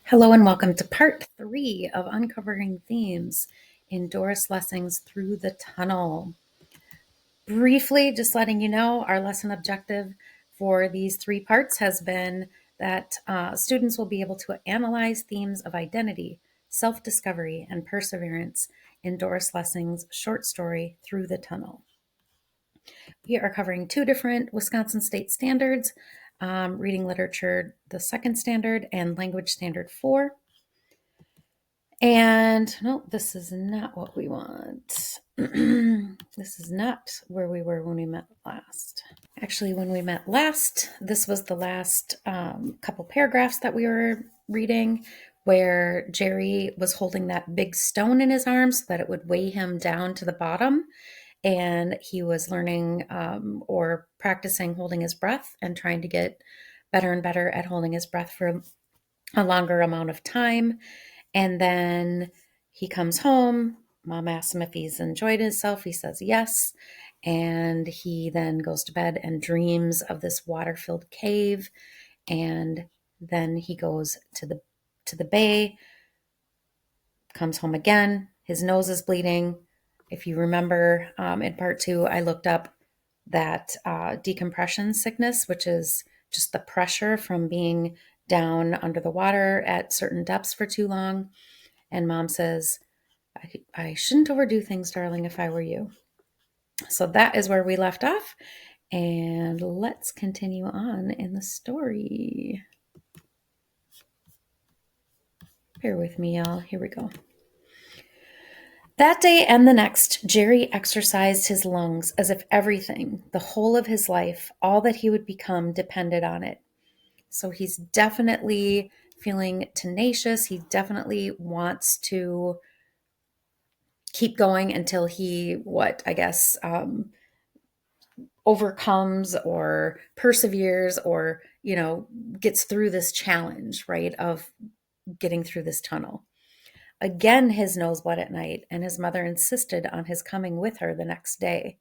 Hello and welcome to part 3 of Uncovering Themes in Doris Lessing's Through the Tunnel. Briefly, just letting you know, our lesson objective for these 3 parts has been that students will be able to analyze themes of identity, self-discovery, and perseverance in Doris Lessing's short story, Through the Tunnel. We are covering 2 different Wisconsin state standards, reading literature, the second standard, and language standard 4. And no, this is not what we want. This is not where we were when we met last. Actually, when we met last, this was the last couple paragraphs that we were reading, where Jerry was holding that big stone in his arms so that it would weigh him down to the bottom. And he was learning or practicing holding his breath and trying to get better and better at holding his breath for a longer amount of time. And then he comes home. Mom asks him if he's enjoyed himself. He says yes. And he then goes to bed and dreams of this water-filled cave. And then he goes to the bay, comes home again. His nose is bleeding. If you remember, in part 2, I looked up that decompression sickness, which is just the pressure from being down under the water at certain depths for too long. And Mom says, I shouldn't overdo things, darling, if I were you. So that is where we left off. And let's continue on in the story. Bear with me, y'all. Here we go. That day and the next, Jerry exercised his lungs as if everything, the whole of his life, all that he would become, depended on it. So he's definitely feeling tenacious. He definitely wants to keep going until he, overcomes or perseveres or, gets through this challenge, right, of getting through this tunnel. Again, his nose bled at night, and his mother insisted on his coming with her the next day.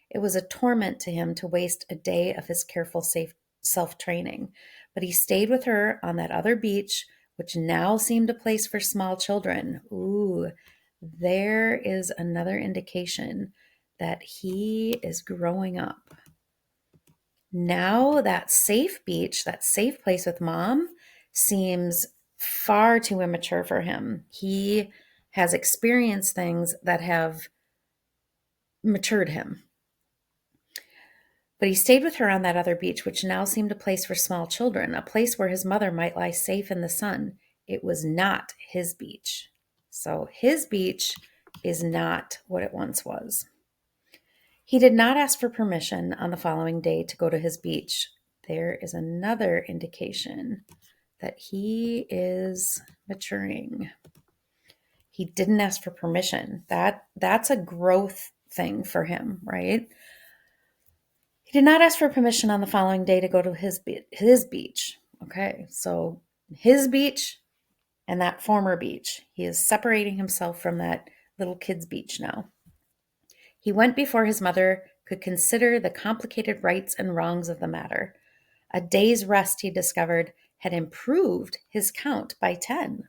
It was a torment to him to waste a day of his careful self-training, but he stayed with her on that other beach, which now seemed a place for small children. Ooh, there is another indication that he is growing up. Now that safe beach, that safe place with Mom, seems far too immature for him. He has experienced things that have matured him. But he stayed with her on that other beach, which now seemed a place for small children, a place where his mother might lie safe in the sun. It was not his beach. So his beach is not what it once was. He did not ask for permission on the following day to go to his beach. There is another indication that he is maturing. He didn't ask for permission. That's a growth thing for him, right? He did not ask for permission on the following day to go to his beach. Okay, so his beach and that former beach. He is separating himself from that little kid's beach now. He went before his mother could consider the complicated rights and wrongs of the matter. A day's rest, he discovered, had improved his count by 10.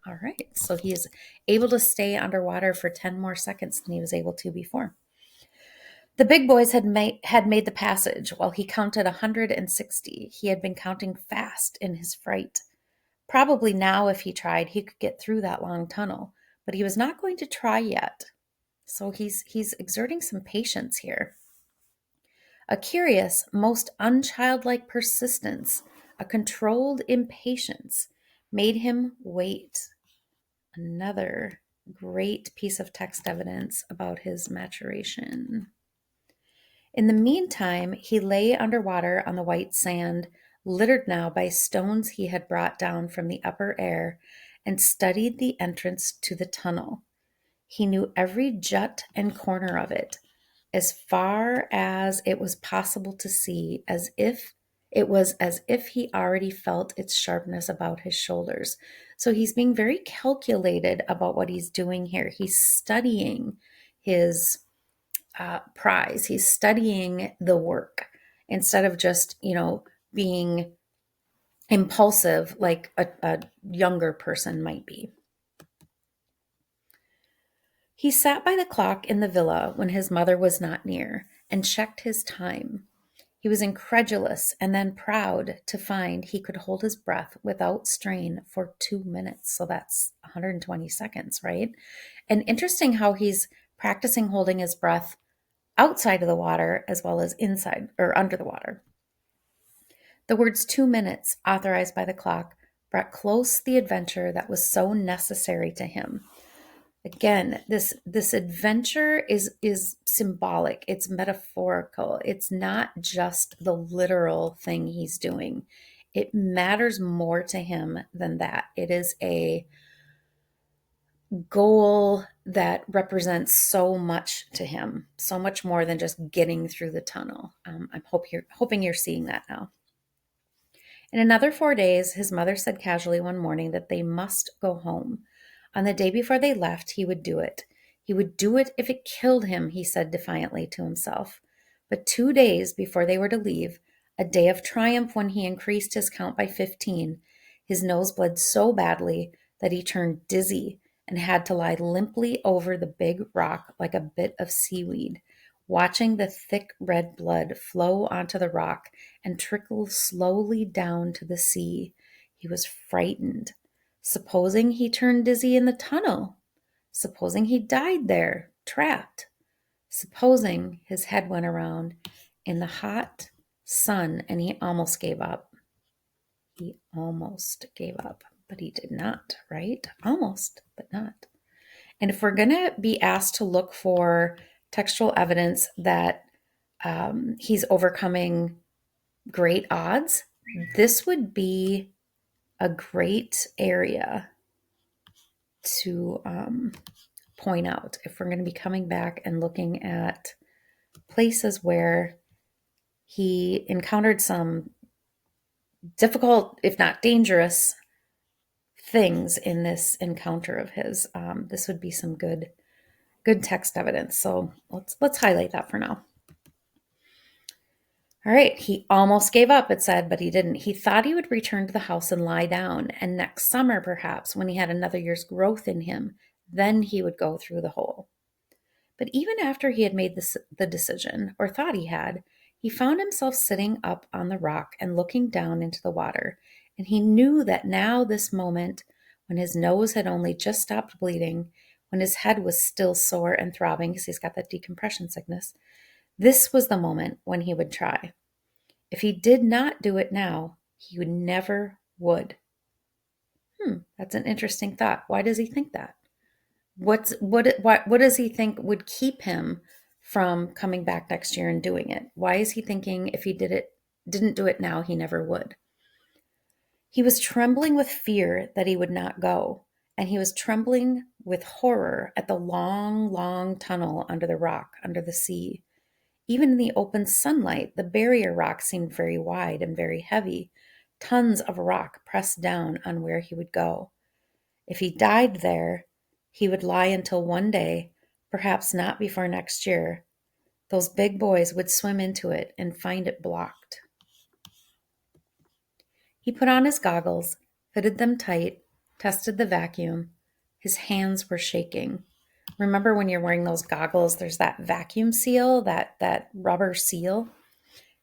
All right, so he is able to stay underwater for 10 more seconds than he was able to before. The big boys had made the passage while he counted 160. He had been counting fast in his fright. Probably now, if he tried, he could get through that long tunnel, but he was not going to try yet. So he's exerting some patience here. A curious, most unchildlike persistence, a controlled impatience, made him wait. Another great piece of text evidence about his maturation. In the meantime, he lay underwater on the white sand, littered now by stones he had brought down from the upper air, and studied the entrance to the tunnel. He knew every jut and corner of it, as far as it was possible to see, as if he already felt its sharpness about his shoulders. So he's being very calculated about what he's doing here. He's studying his prize. He's studying the work instead of just, being impulsive like a younger person might be. He sat by the clock in the villa when his mother was not near and checked his time. He was incredulous and then proud to find he could hold his breath without strain for 2 minutes. So that's 120 seconds, right? And interesting how he's practicing holding his breath outside of the water as well as inside or under the water. The words 2 minutes, authorized by the clock, brought close the adventure that was so necessary to him. Again, this adventure is symbolic. It's metaphorical. It's not just the literal thing he's doing. It matters more to him than that. It is a goal that represents so much to him, so much more than just getting through the tunnel. I'm hoping you're seeing that now. In another 4 days, his mother said casually one morning that they must go home. On the day before they left, he would do it. He would do it if it killed him, he said defiantly to himself. But 2 days before they were to leave, a day of triumph when he increased his count by 15, his nose bled so badly that he turned dizzy and had to lie limply over the big rock like a bit of seaweed, watching the thick red blood flow onto the rock and trickle slowly down to the sea. He was frightened. Supposing he turned dizzy in the tunnel? Supposing he died there, trapped? Supposing his head went around in the hot sun and he almost gave up? He almost gave up, but he did not, right? Almost, but not. And if we're going to be asked to look for textual evidence that he's overcoming great odds, this would be a great area to point out if we're going to be coming back and looking at places where he encountered some difficult, if not dangerous, things in this encounter of his. This would be some good text evidence. So let's highlight that for now. All right, he almost gave up, it said, but he didn't. He thought he would return to the house and lie down, and next summer, perhaps, when he had another year's growth in him, then he would go through the hole. But even after he had made the decision, or thought he had, he found himself sitting up on the rock and looking down into the water, and he knew that now this moment, when his nose had only just stopped bleeding, when his head was still sore and throbbing because he's got that decompression sickness, this was the moment when he would try. If he did not do it now, he would never would. That's an interesting thought. Why does he think that? What does he think would keep him from coming back next year and doing it? Why is he thinking if he didn't do it now, he never would? He was trembling with fear that he would not go, and he was trembling with horror at the long, long tunnel under the rock, under the sea. Even in the open sunlight, the barrier rock seemed very wide and very heavy, tons of rock pressed down on where he would go. If he died there, he would lie until one day, perhaps not before next year, those big boys would swim into it and find it blocked. He put on his goggles, fitted them tight, tested the vacuum. His hands were shaking. Remember when you're wearing those goggles, there's that vacuum seal, that rubber seal.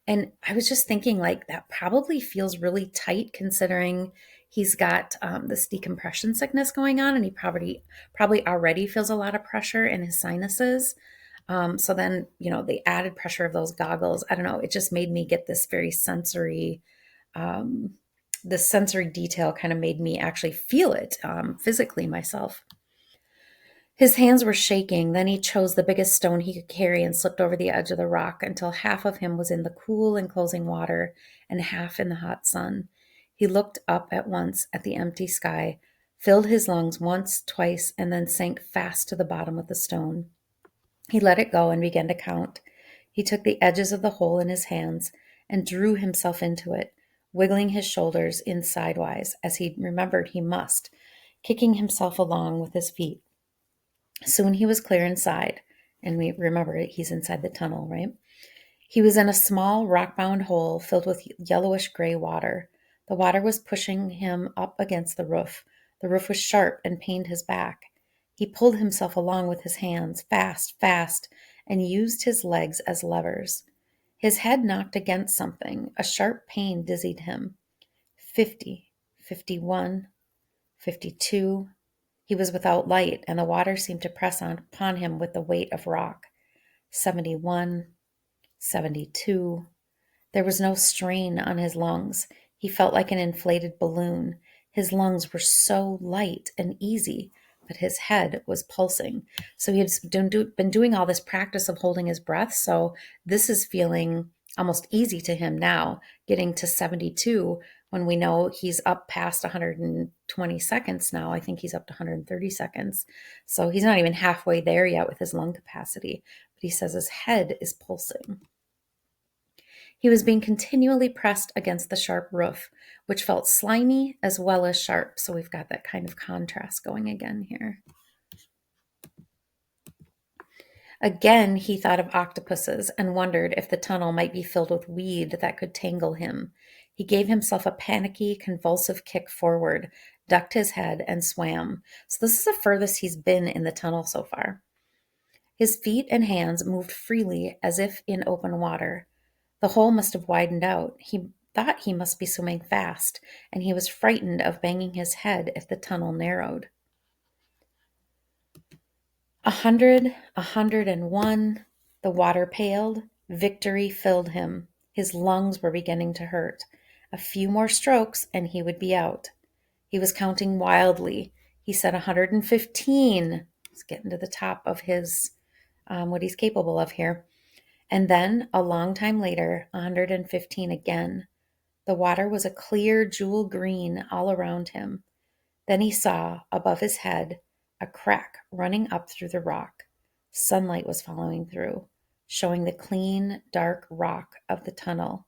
And I was just thinking, like, that probably feels really tight considering he's got this decompression sickness going on, and he probably already feels a lot of pressure in his sinuses. So then, the added pressure of those goggles, I don't know, it just made me get this very sensory, the sensory detail kind of made me actually feel it physically myself. His hands were shaking. Then he chose the biggest stone he could carry and slipped over the edge of the rock until half of him was in the cool enclosing water and half in the hot sun. He looked up at once at the empty sky, filled his lungs once, twice, and then sank fast to the bottom of the stone. He let it go and began to count. He took the edges of the hole in his hands and drew himself into it, wiggling his shoulders in sidewise, as he remembered he must, kicking himself along with his feet. Soon he was clear inside, and we remember he's inside the tunnel, right? He was in a small rock-bound hole filled with yellowish gray water. The water was pushing him up against the roof. The roof was sharp and pained his back. He pulled himself along with his hands, fast, fast, and used his legs as levers. His head knocked against something. A sharp pain dizzied him. 50, 51, 52. He was without light, and the water seemed to press upon him with the weight of rock. 71, 72. There was no strain on his lungs. He felt like an inflated balloon. His lungs were so light and easy, but his head was pulsing. So he had been doing all this practice of holding his breath. So this is feeling almost easy to him now, getting to 72 when we know he's up past 120 seconds now. I think he's up to 130 seconds. So he's not even halfway there yet with his lung capacity. But he says his head is pulsing. He was being continually pressed against the sharp roof, which felt slimy as well as sharp. So we've got that kind of contrast going again here. Again, he thought of octopuses and wondered if the tunnel might be filled with weed that could tangle him. He gave himself a panicky, convulsive kick forward, ducked his head, and swam. So this is the furthest he's been in the tunnel so far. His feet and hands moved freely as if in open water. The hole must have widened out. He thought he must be swimming fast, and he was frightened of banging his head if the tunnel narrowed. 100, 101. The water paled. Victory filled him. His lungs were beginning to hurt. A few more strokes, and he would be out. He was counting wildly. He said 115. He's getting to the top of his what he's capable of here. And then, a long time later, 115 again. The water was a clear jewel green all around him. Then he saw, above his head, a crack running up through the rock. Sunlight was following through, showing the clean, dark rock of the tunnel.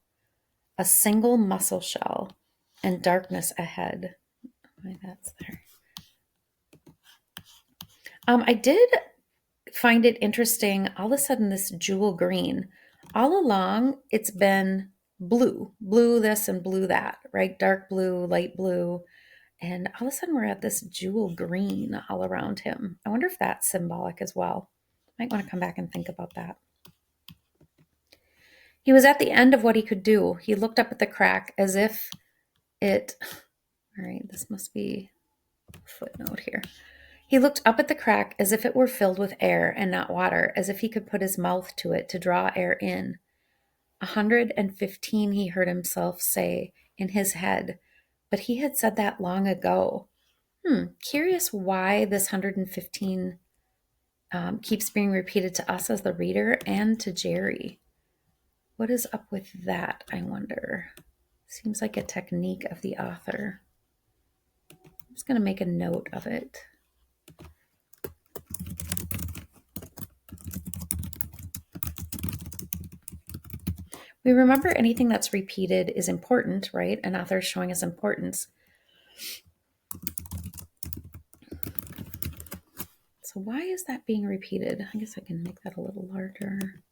A single mussel shell and darkness ahead. Why, that's there. I did find it interesting, all of a sudden, this jewel green. All along, it's been blue this and blue that, right? Dark blue, light blue. And all of a sudden, we're at this jewel green all around him. I wonder if that's symbolic as well. Might want to come back and think about that. He was at the end of what he could do. He looked up at the crack as if it... All right, this must be a footnote here. He looked up at the crack as if it were filled with air and not water, as if he could put his mouth to it to draw air in. 115, he heard himself say in his head, but he had said that long ago. Curious why this 115 keeps being repeated to us as the reader and to Jerry. What is up with that, I wonder? Seems like a technique of the author. I'm just going to make a note of it. We remember anything that's repeated is important, right? An author is showing us importance. So why is that being repeated? I guess I can make that a little larger.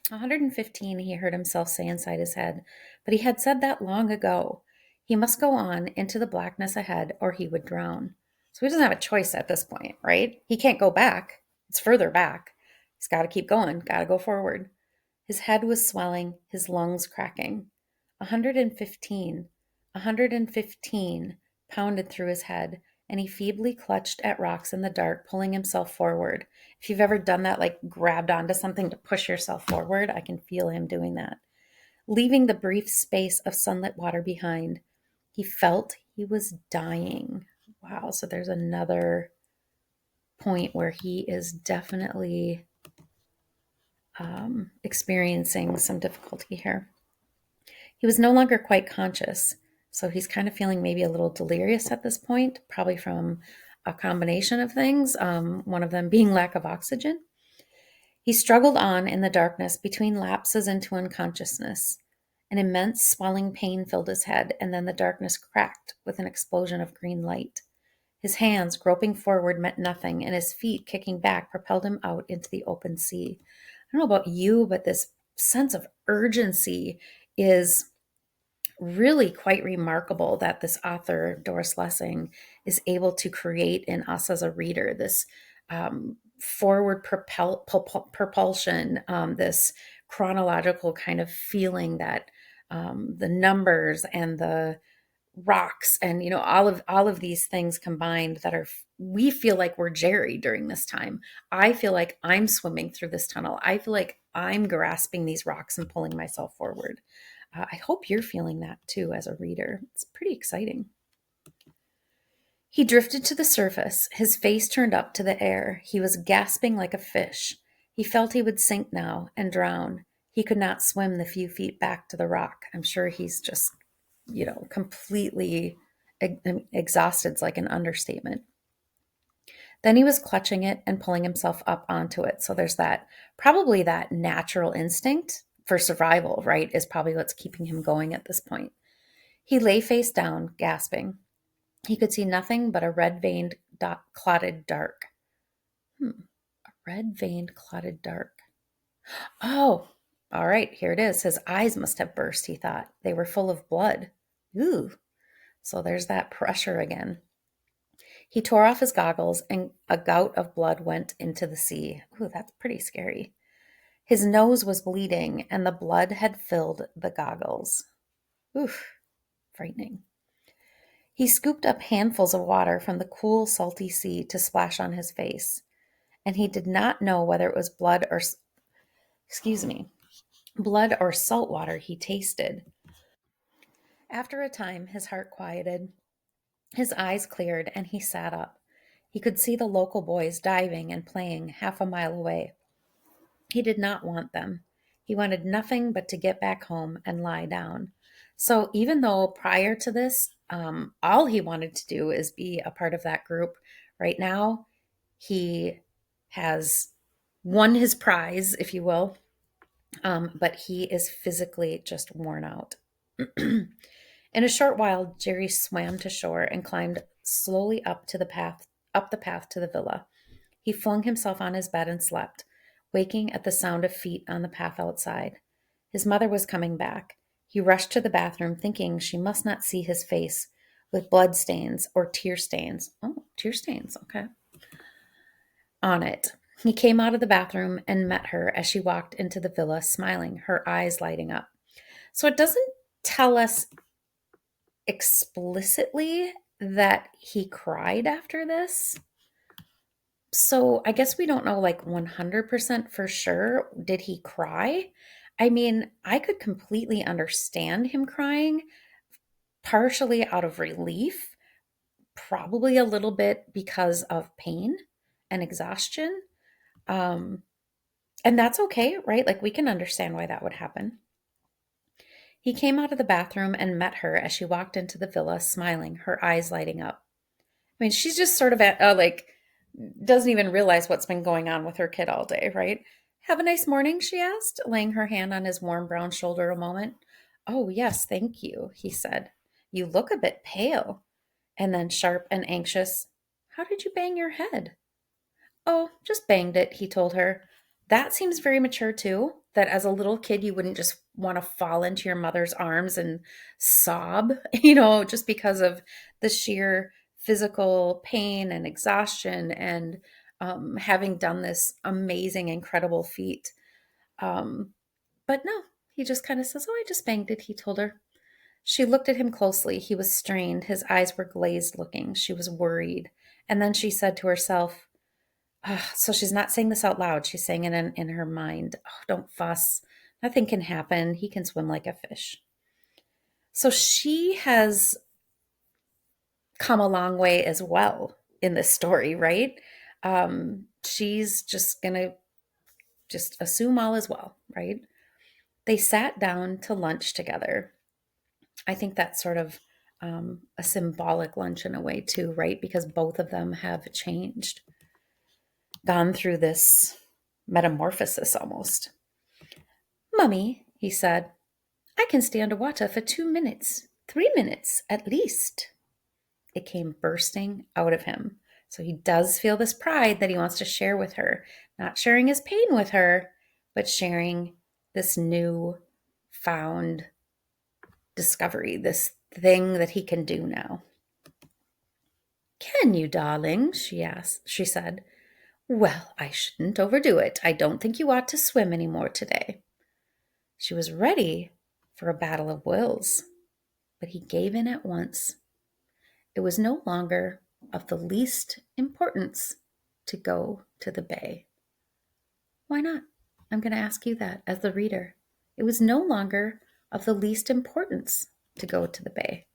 "115, he heard himself say inside his head, but he had said that long ago. He must go on into the blackness ahead or he would drown. So he doesn't have a choice at this point, right? He can't go back. It's further back. He's got to keep going, got to go forward. His head was swelling, his lungs cracking. 115, 115 pounded through his head, and he feebly clutched at rocks in the dark, pulling himself forward. If you've ever done that, like grabbed onto something to push yourself forward, I can feel him doing that. Leaving the brief space of sunlit water behind, he felt he was dying. Wow, so there's another point where he is definitely experiencing some difficulty here. He was no longer quite conscious, so he's kind of feeling maybe a little delirious at this point, probably from a combination of things, one of them being lack of oxygen. He struggled on in the darkness between lapses into unconsciousness. An immense swelling pain filled his head, and then the darkness cracked with an explosion of green light. His hands groping forward meant nothing, and his feet kicking back propelled him out into the open sea. I don't know about you, but this sense of urgency is really quite remarkable that this author, Doris Lessing, is able to create in us as a reader this forward propulsion, this chronological kind of feeling that the numbers and the rocks and all of these things combined that are we feel like we're Jerry during this time. I feel like I'm swimming through this tunnel. I feel like I'm grasping these rocks and pulling myself forward. I hope you're feeling that too as a reader. It's pretty exciting. He drifted to the surface, his face turned up to the air. He was gasping like a fish. He felt he would sink now and drown. He could not swim the few feet back to the rock. I'm sure he's just, completely exhausted. It's like an understatement. Then he was clutching it and pulling himself up onto it. So there's probably that natural instinct for survival, right? Is probably what's keeping him going at this point. He lay face down, gasping. He could see nothing but a red-veined, clotted dark. A red-veined, clotted dark. Oh, all right, here it is. His eyes must have burst, he thought. They were full of blood. Ooh, so there's that pressure again. He tore off his goggles, and a gout of blood went into the sea. Ooh, that's pretty scary. His nose was bleeding, and the blood had filled the goggles. Oof, frightening. He scooped up handfuls of water from the cool, salty sea to splash on his face, and he did not know whether it was blood or salt water he tasted. After a time, his heart quieted. His eyes cleared, and he sat up. He could see the local boys diving and playing half a mile away. He did not want them. He wanted nothing but to get back home and lie down. So even though prior to this, all he wanted to do is be a part of that group, right now he has won his prize, if you will, but he is physically just worn out. In a short while, Jerry swam to shore and climbed slowly up the path to the villa. He flung himself on his bed and slept, waking at the sound of feet on the path outside. His mother was coming back. He rushed to the bathroom, thinking she must not see his face with blood stains or tear stains. Oh, tear stains, okay. On it. He came out of the bathroom and met her as she walked into the villa, smiling, her eyes lighting up. So it doesn't tell us explicitly that he cried after this. So I guess we don't know 100% for sure. Did he cry? I mean, I could completely understand him crying, partially out of relief, probably a little bit because of pain and exhaustion. And that's okay, right? We can understand why that would happen. He came out of the bathroom and met her as she walked into the villa, smiling, her eyes lighting up. I mean, she's just sort of doesn't even realize what's been going on with her kid all day, right? Have a nice morning, she asked, laying her hand on his warm brown shoulder a moment. Oh, yes, thank you, he said. You look a bit pale. And then sharp and anxious, how did you bang your head? Oh, just banged it, he told her. That seems very mature too, that as a little kid you wouldn't just want to fall into your mother's arms and sob, just because of the sheer physical pain and exhaustion and having done this amazing, incredible feat. But no, he just kind of says, oh, I just banged it, he told her. She looked at him closely. He was strained. His eyes were glazed looking. She was worried. And then she said to herself, so she's not saying this out loud. She's saying it in her mind. Oh, don't fuss. Nothing can happen. He can swim like a fish. So she has come a long way as well in this story, right? She's just going to just assume all is well, right? They sat down to lunch together. I think that's sort of a symbolic lunch in a way too, right? Because both of them have changed, gone through this metamorphosis almost. Mummy, he said, I can stay underwater for 2 minutes, 3 minutes at least. it came bursting out of him. So he does feel this pride that he wants to share with her, not sharing his pain with her, but sharing this new found discovery, this thing that he can do now. Can you, darling? She asked. She said, well, I shouldn't overdo it. I don't think you ought to swim any more today. She was ready for a battle of wills, but he gave in at once. It was no longer of the least importance to go to the bay. Why not? I'm going to ask you that as the reader. It was no longer of the least importance to go to the bay.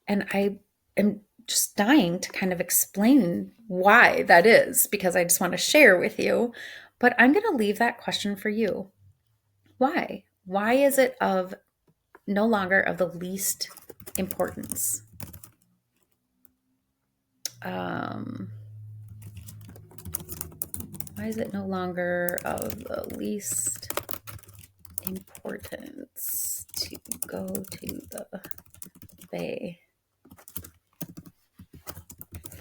And I am just dying to kind of explain why that is, because I just want to share with you. But I'm going to leave that question for you. Why? Why is it of no longer of the least importance? Why is it no longer of the least importance to go to the bay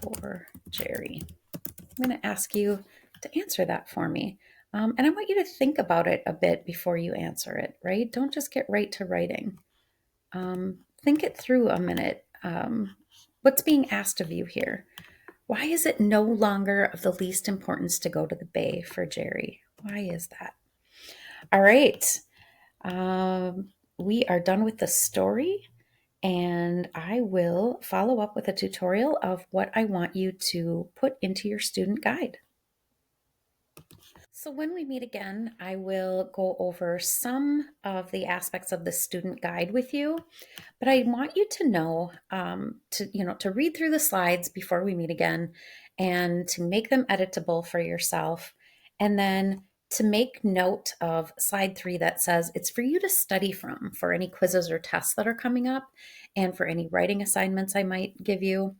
for Jerry? I'm going to ask you to answer that for me. And I want you to think about it a bit before you answer it, right? Don't just get right to writing. Think it through a minute. What's being asked of you here? Why is it no longer of the least importance to go to the bay for Jerry? Why is that? All right. We are done with the story, and I will follow up with a tutorial of what I want you to put into your student guide. So when we meet again, I will go over some of the aspects of the student guide with you, but I want you to know, to read through the slides before we meet again, and to make them editable for yourself, and then to make note of slide 3 that says it's for you to study from for any quizzes or tests that are coming up, and for any writing assignments I might give you.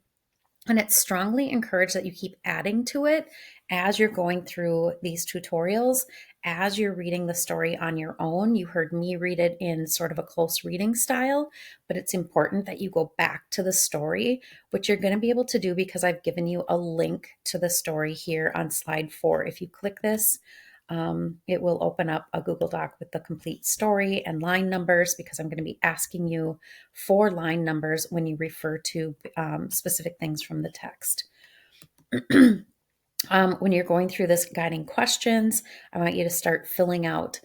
And it's strongly encouraged that you keep adding to it as you're going through these tutorials, as you're reading the story on your own. You heard me read it in sort of a close reading style, but it's important that you go back to the story, which you're going to be able to do because I've given you a link to the story here on slide 4. If you click this, it will open up a Google Doc with the complete story and line numbers, because I'm going to be asking you for line numbers when you refer to specific things from the text. When you're going through this guiding questions, I want you to start filling out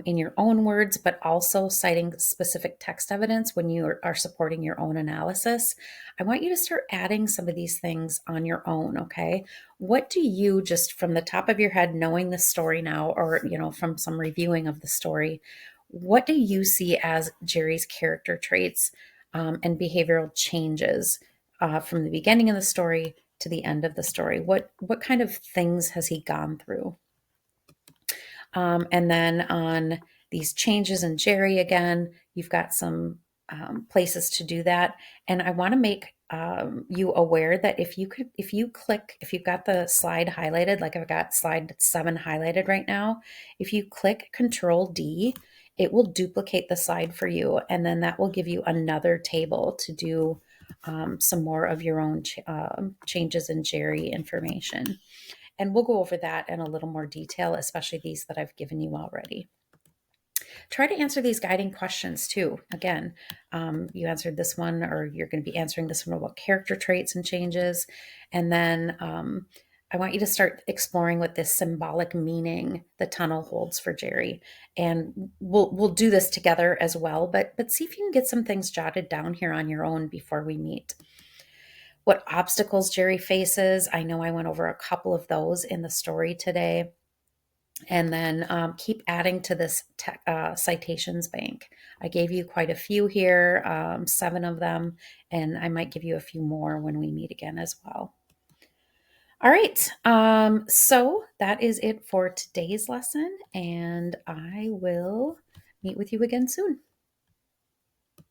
in your own words, but also citing specific text evidence when you are supporting your own analysis. I want you to start adding some of these things on your own, okay? What do you, just from the top of your head, knowing the story now, or from some reviewing of the story, what do you see as Jerry's character traits and behavioral changes from the beginning of the story to the end of the story? What kind of things has he gone through? And then on these changes in Jerry, again, you've got some places to do that. And I want to make you aware that if you've got the slide highlighted, like I've got slide 7 highlighted right now, if you click Control D, it will duplicate the slide for you. And then that will give you another table to do some more of your own changes in Jerry information. And we'll go over that in a little more detail, especially these that I've given you already. Try to answer these guiding questions too. Again, you answered this one, or you're going to be answering this one about character traits and changes. And then I want you to start exploring what this symbolic meaning the tunnel holds for Jerry. And we'll do this together as well, but see if you can get some things jotted down here on your own before we meet. What obstacles Jerry faces. I know I went over a couple of those in the story today. And then keep adding to this citations bank. I gave you quite a few here, 7 of them, and I might give you a few more when we meet again as well. All right, so that is it for today's lesson, and I will meet with you again soon.